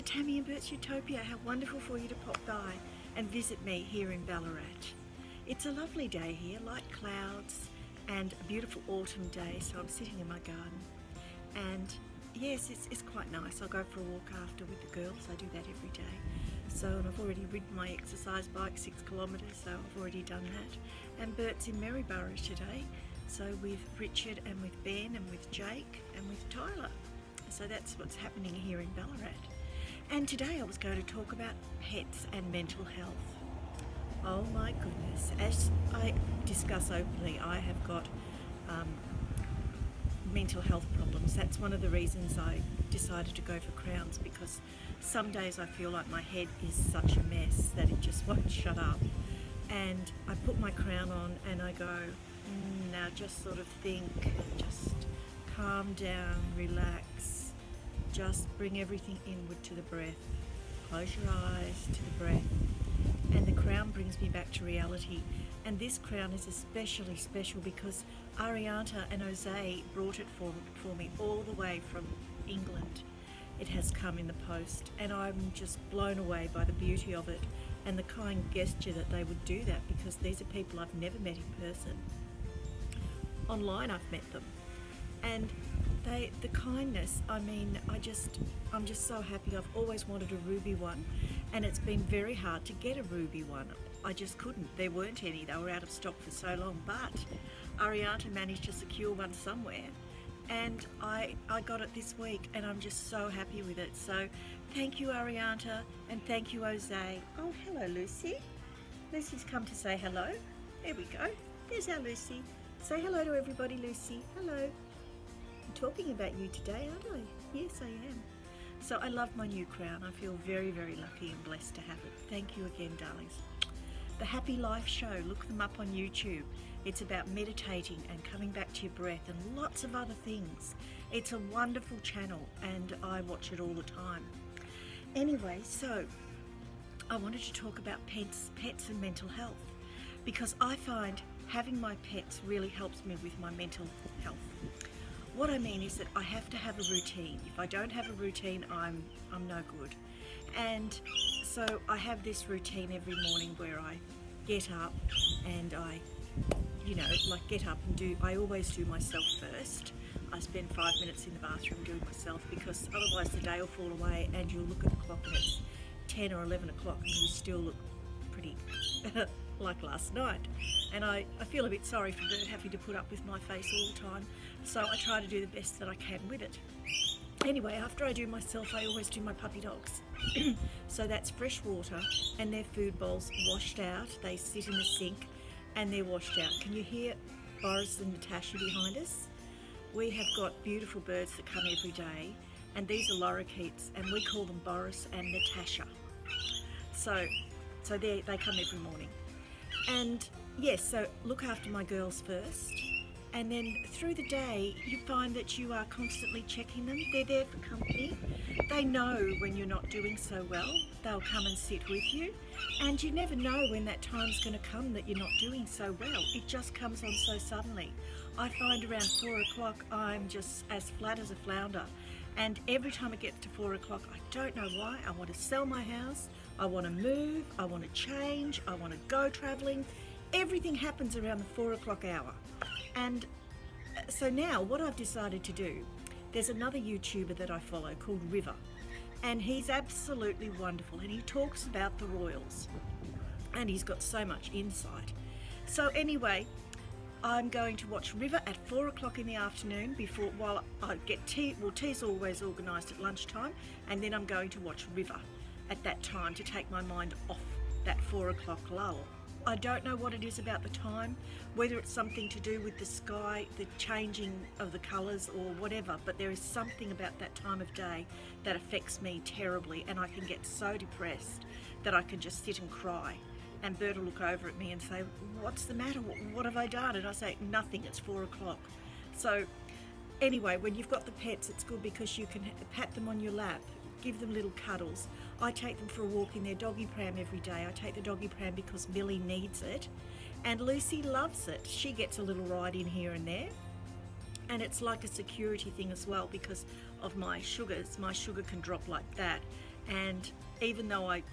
Tammy and Berts Eutopia. How wonderful for you to pop by and visit me here in Ballarat. It's a lovely day here, light clouds and a beautiful autumn day, so I'm sitting in my garden. And yes, it's quite nice. I'll go for a walk after with the girls. I do that every day. And I've already ridden my exercise bike 6 kilometres, so I've already done that. And Bert's in Maryborough today, so with Richard and with Ben and with Jake and with Tyler. So that's what's happening here in Ballarat. And today I was going to talk about pets and mental health. Oh my goodness, as I discuss openly, I have got mental health problems. That's one of the reasons I decided to go for crowns, because some days I feel like my head is such a mess that it just won't shut up. And I put my crown on and I go, now just sort of think, just calm down, relax, just bring everything inward to the breath. Close your eyes to the breath. And the crown brings me back to reality. And this crown is especially special because Arianta and Jose brought it for me all the way from England. It has come in the post, and I'm just blown away by the beauty of it and the kind gesture that they would do that, because these are people I've never met in person. Online I've met them, and the kindness, I mean, I'm just so happy. I've always wanted a ruby one, and it's been very hard to get a ruby one. I just couldn't. There weren't any. They were out of stock for so long, but Arianta managed to secure one somewhere, and I got it this week, and I'm just so happy with it. So thank you, Arianta, and thank you, Jose. Oh, hello, Lucy. Lucy's come to say hello. There we go. There's our Lucy. Say hello to everybody, Lucy. Hello. I'm talking about you today, aren't I? Yes, I am. So I love my new crown. I feel very, very lucky and blessed to have it. Thank you again, darlings. The Happy Life Show, look them up on YouTube. It's about meditating and coming back to your breath and lots of other things. It's a wonderful channel and I watch it all the time. Anyway, so I wanted to talk about pets and mental health, because I find having my pets really helps me with my mental health. What I mean is that I have to have a routine. If I don't have a routine, I'm no good. And so I have this routine every morning where I get up and I get up and I always do myself first. I spend 5 minutes in the bathroom doing myself, because otherwise the day will fall away and you'll look at the clock and it's 10 or 11 o'clock and you still look pretty like last night. And I feel a bit sorry for Bert having to put up with my face all the time, so I try to do the best that I can with it. Anyway, after I do myself, I always do my puppy dogs. So that's fresh water and their food bowls washed out. They sit in the sink and they're washed out. Can you hear Boris and Natasha behind us? We have got beautiful birds that come every day, and these are lorikeets, and we call them Boris and Natasha. So they come every morning. And yes, so look after my girls first, and then through the day you find that you are constantly checking them. They're there for company. They know when you're not doing so well. They'll come and sit with you, and you never know when that time's going to come that you're not doing so well. It just comes on so suddenly. I find around 4 o'clock I'm just as flat as a flounder, and every time it gets to 4 o'clock, I don't know why, I want to sell my house, I want to move, I want to change, I want to go travelling. Everything happens around the 4 o'clock hour. And so now what I've decided to do, there's another YouTuber that I follow called River, and he's absolutely wonderful, and he talks about the royals, and he's got so much insight. So anyway, I'm going to watch River at 4 o'clock in the afternoon while I get tea. Well, tea's always organised at lunchtime, and then I'm going to watch River at that time to take my mind off that 4 o'clock lull. I don't know what it is about the time, whether it's something to do with the sky, the changing of the colours or whatever, but there is something about that time of day that affects me terribly, and I can get so depressed that I can just sit and cry. And Bert will look over at me and say, what's the matter? What have I done? And I say, nothing, it's 4 o'clock. So anyway, when you've got the pets, it's good because you can pat them on your lap, give them little cuddles. I take them for a walk in their doggy pram every day. I take the doggy pram because Millie needs it, and Lucy loves it. She gets a little ride in here and there. And it's like a security thing as well, because of my sugars, my sugar can drop like that. And even though I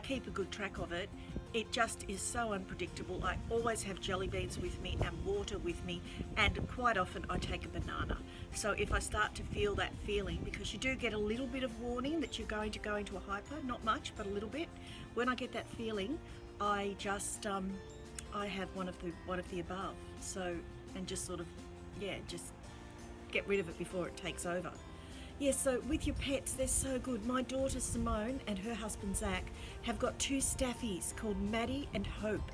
keep a good track of it, it just is so unpredictable. I always have jelly beans with me and water with me, and quite often I take a banana. So if I start to feel that feeling, because you do get a little bit of warning that you're going to go into a hyper, not much, but a little bit. When I get that feeling, I just I have one of the above. So, and just sort of, yeah, just get rid of it before it takes over. Yes, so with your pets, they're so good. My daughter Simone and her husband Zach have got 2 staffies called Maddie and Hope,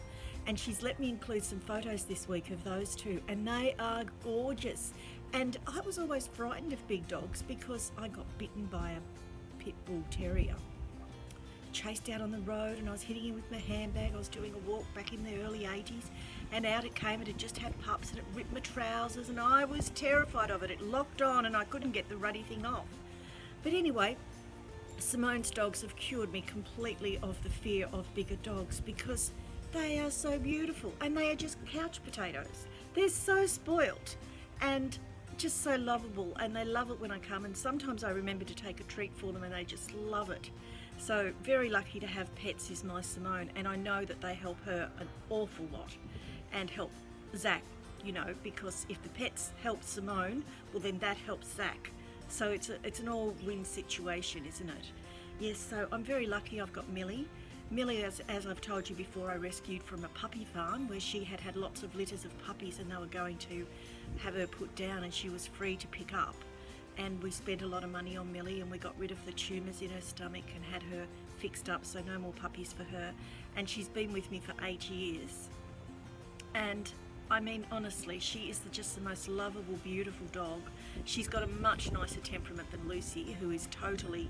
and she's let me include some photos this week of those 2, and they are gorgeous. And I was always frightened of big dogs because I got bitten by a pit bull terrier. Chased out on the road, and I was hitting him with my handbag. I was doing a walk back in the early 80s, and out it came. It had just had pups, and it ripped my trousers, and I was terrified of it. It locked on and I couldn't get the ruddy thing off. But anyway, Simone's dogs have cured me completely of the fear of bigger dogs because they are so beautiful and they are just couch potatoes. They're so spoilt and just so lovable, and they love it when I come, and sometimes I remember to take a treat for them and they just love it. So very lucky to have pets is my Simone, and I know that they help her an awful lot and help Zach, you know, because if the pets help Simone, well then that helps Zach. So it's an all-win situation, isn't it? Yes, so I'm very lucky I've got Millie. Millie, as I've told you before, I rescued from a puppy farm where she had lots of litters of puppies and they were going to have her put down, and she was free to pick up. And we spent a lot of money on Millie, and we got rid of the tumours in her stomach and had her fixed up, so no more puppies for her. And she's been with me for 8 years. And I mean, honestly, she is just the most lovable, beautiful dog. She's got a much nicer temperament than Lucy, who is totally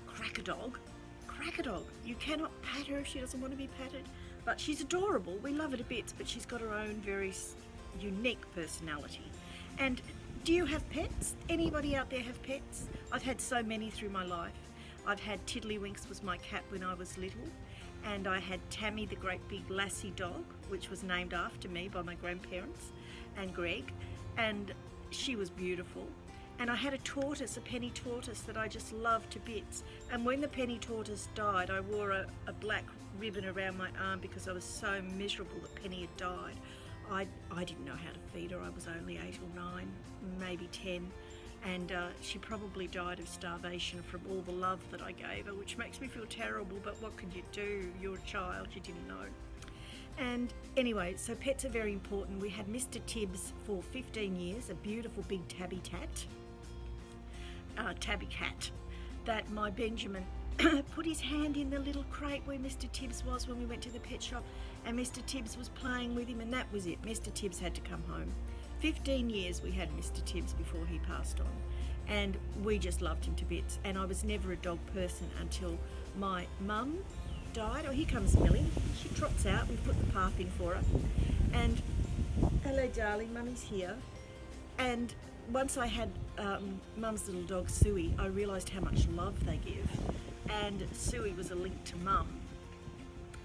crack-a-dog. Crack-a-dog. You cannot pat her if she doesn't want to be patted. But she's adorable. We love her to bits, but she's got her own very unique personality. And do you have pets? Anybody out there have pets? I've had so many through my life. I've had Tiddlywinks was my cat when I was little, and I had Tammy, the great big lassie dog, which was named after me by my grandparents, and Greg, and she was beautiful. And I had a tortoise, a penny tortoise, that I just loved to bits. And when the penny tortoise died, I wore a black ribbon around my arm because I was so miserable that Penny had died. I didn't know how to feed her. I was only 8 or 9, maybe 10, and she probably died of starvation from all the love that I gave her, which makes me feel terrible, but what can you do? You're a child, you didn't know. And anyway, so pets are very important. We had Mr. Tibbs for 15 years, a beautiful big tabby cat, that my Benjamin put his hand in the little crate where Mr. Tibbs was when we went to the pet shop, and Mr. Tibbs was playing with him, and that was it. Mr. Tibbs had to come home. 15 years we had Mr. Tibbs before he passed on, and we just loved him to bits. And I was never a dog person until my mum died. Oh, here comes Millie. She trots out. We put the path in for her. And hello, darling, Mummy's here. And once I had Mum's little dog Suey, I realised how much love they give. And Suey was a link to Mum.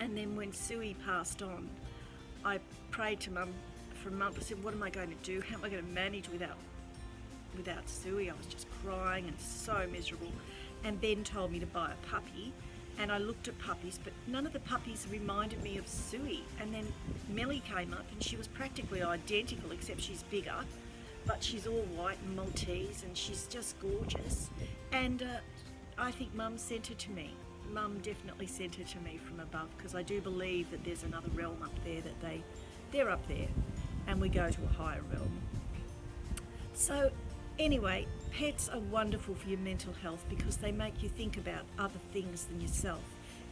And then when Suey passed on, I prayed to Mum for a month. I said, what am I going to do? How am I going to manage without Suey? I was just crying and so miserable. And Ben told me to buy a puppy. And I looked at puppies, but none of the puppies reminded me of Suey. And then Millie came up, and she was practically identical, except she's bigger. But she's all white and Maltese, and she's just gorgeous. And I think Mum sent her to me. Mum definitely sent her to me from above, because I do believe that there's another realm up there, that they're up there, and we go to a higher realm. So anyway, pets are wonderful for your mental health because they make you think about other things than yourself.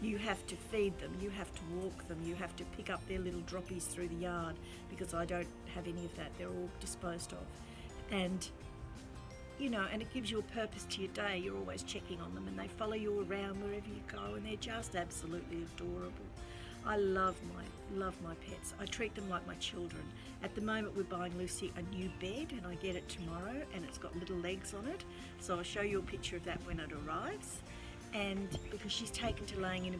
You have to feed them, you have to walk them, you have to pick up their little droppies through the yard, because I don't have any of that. They're all disposed of. And you know, and it gives you a purpose to your day. You're always checking on them, and they follow you around wherever you go, and they're just absolutely adorable. I love my pets. I treat them like my children. At the moment we're buying Lucy a new bed, and I get it tomorrow, and it's got little legs on it, so I'll show you a picture of that when it arrives. And because she's taken to laying in a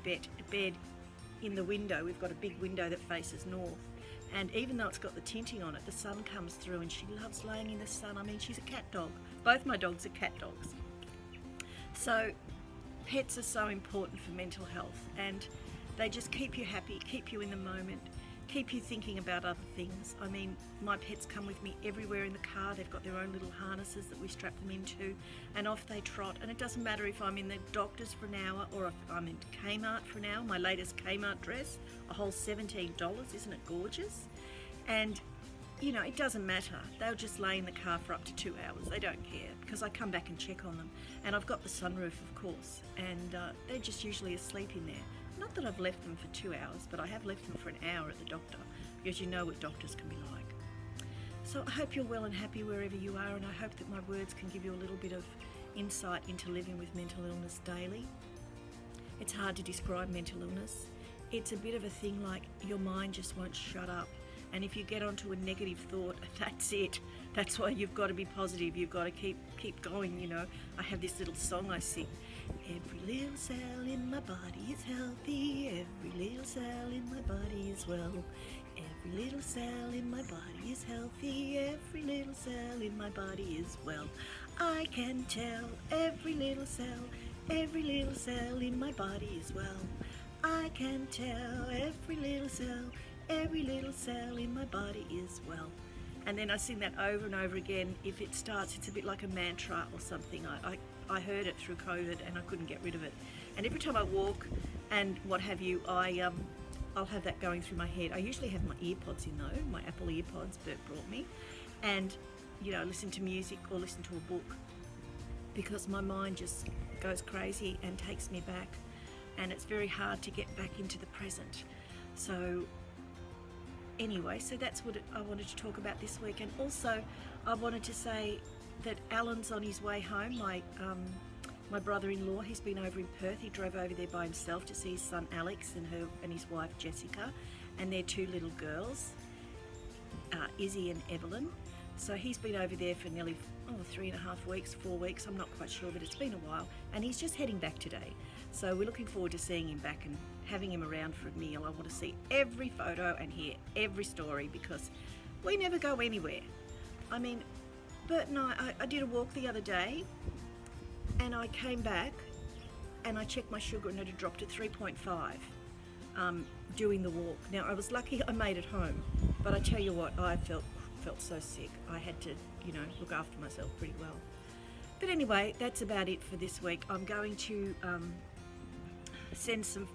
bed in the window, we've got a big window that faces north, and even though it's got the tinting on it, the sun comes through, and she loves laying in the sun. I mean, she's a cat dog. Both my dogs are cat dogs. So pets are so important for mental health, and they just keep you happy, keep you in the moment, keep you thinking about other things. I mean, my pets come with me everywhere in the car. They've got their own little harnesses that we strap them into, and off they trot. And it doesn't matter if I'm in the doctor's for an hour or if I'm in Kmart for an hour. My latest Kmart dress, a whole $17, isn't it gorgeous? And you know, it doesn't matter. They'll just lay in the car for up to 2 hours. They don't care, because I come back and check on them. And I've got the sunroof, of course, and they're just usually asleep in there. Not that I've left them for 2 hours, but I have left them for an hour at the doctor, because you know what doctors can be like. So I hope you're well and happy wherever you are, and I hope that my words can give you a little bit of insight into living with mental illness daily. It's hard to describe mental illness. It's a bit of a thing like your mind just won't shut up. And if you get onto a negative thought, that's it. That's why you've got to be positive. You've got to keep going, you know. I have this little song I sing. Every little cell in my body is healthy. Every little cell in my body is well. Every little cell in my body is healthy. Every little cell in my body is well. I can tell every little cell in my body is well. I can tell every little cell in my body is well. And then I sing that over and over again. If it starts, it's a bit like a mantra or something. I heard it through COVID and I couldn't get rid of it. And every time I walk and what have you, I'll have that going through my head. I usually have my earpods in though, my Apple earpods Bert brought me. And, you know, listen to music or listen to a book, because my mind just goes crazy and takes me back. And it's very hard to get back into the present. So anyway, so that's what I wanted to talk about this week. And also I wanted to say that Alan's on his way home. My brother-in-law, he's been over in Perth. He drove over there by himself to see his son Alex and his wife Jessica and their 2 little girls, Izzy and Evelyn. So he's been over there for nearly 3.5 weeks, 4 weeks, I'm not quite sure, but it's been a while. And he's just heading back today. So we're looking forward to seeing him back and having him around for a meal. I want to see every photo and hear every story, because we never go anywhere. I mean, Bert and I did a walk the other day, and I came back and I checked my sugar and it had dropped to 3.5 doing the walk. Now I was lucky I made it home, but I tell you what, I felt so sick. I had to, you know, look after myself pretty well. But anyway, that's about it for this week. I'm going to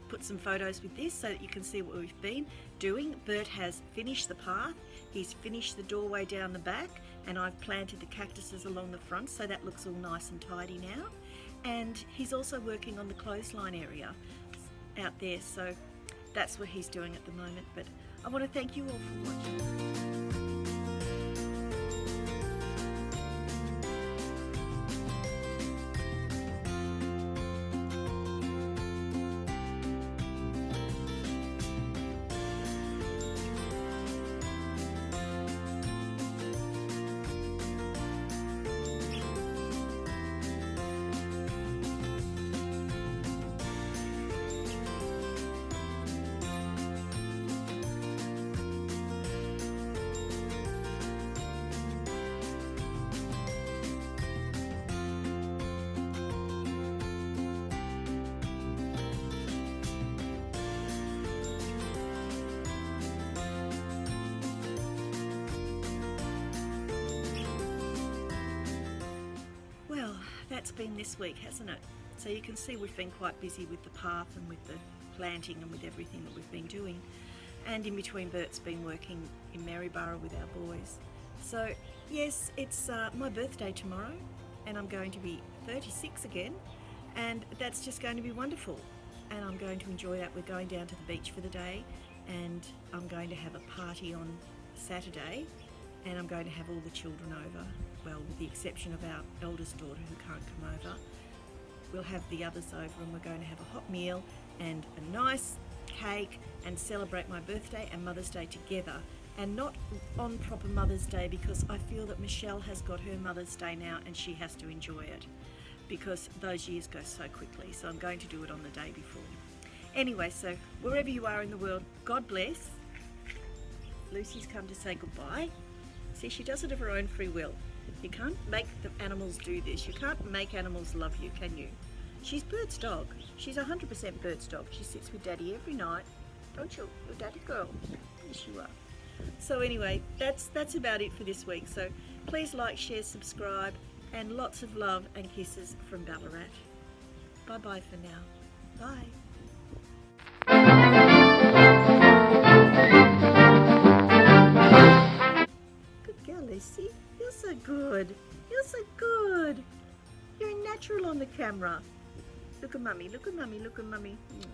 put some photos with this so that you can see what we've been doing. Bert has finished the path. He's finished the doorway down the back, and I've planted the cactuses along the front, so that looks all nice and tidy now. And he's also working on the clothesline area out there, so that's what he's doing at the moment. But I want to thank you all for watching. That's been this week, hasn't it? So you can see we've been quite busy with the path and with the planting and with everything that we've been doing. And in between, Bert's been working in Maryborough with our boys. So yes, it's my birthday tomorrow, and I'm going to be 36 again, and that's just going to be wonderful. And I'm going to enjoy that. We're going down to the beach for the day, and I'm going to have a party on Saturday, and I'm going to have all the children over. Well, with the exception of our eldest daughter who can't come over. We'll have the others over, and we're going to have a hot meal and a nice cake and celebrate my birthday and Mother's Day together, and not on proper Mother's Day, because I feel that Michelle has got her Mother's Day now and she has to enjoy it, because those years go so quickly. So I'm going to do it on the day before. Anyway, so wherever you are in the world, God bless. Lucy's come to say goodbye. See, she does it of her own free will. You can't make the animals do this. You can't make animals love you, can you? She's Bert's dog. She's 100% Bert's dog. She sits with Daddy every night. Don't you? You're Daddy girl. Yes, you are. So anyway, that's about it for this week. So please like, share, subscribe, and lots of love and kisses from Ballarat. Bye-bye for now. Bye. Good girl, Lucy. You're so good. You're so good. You're a natural on the camera. Look at mummy, look at mummy, look at mummy. Aww.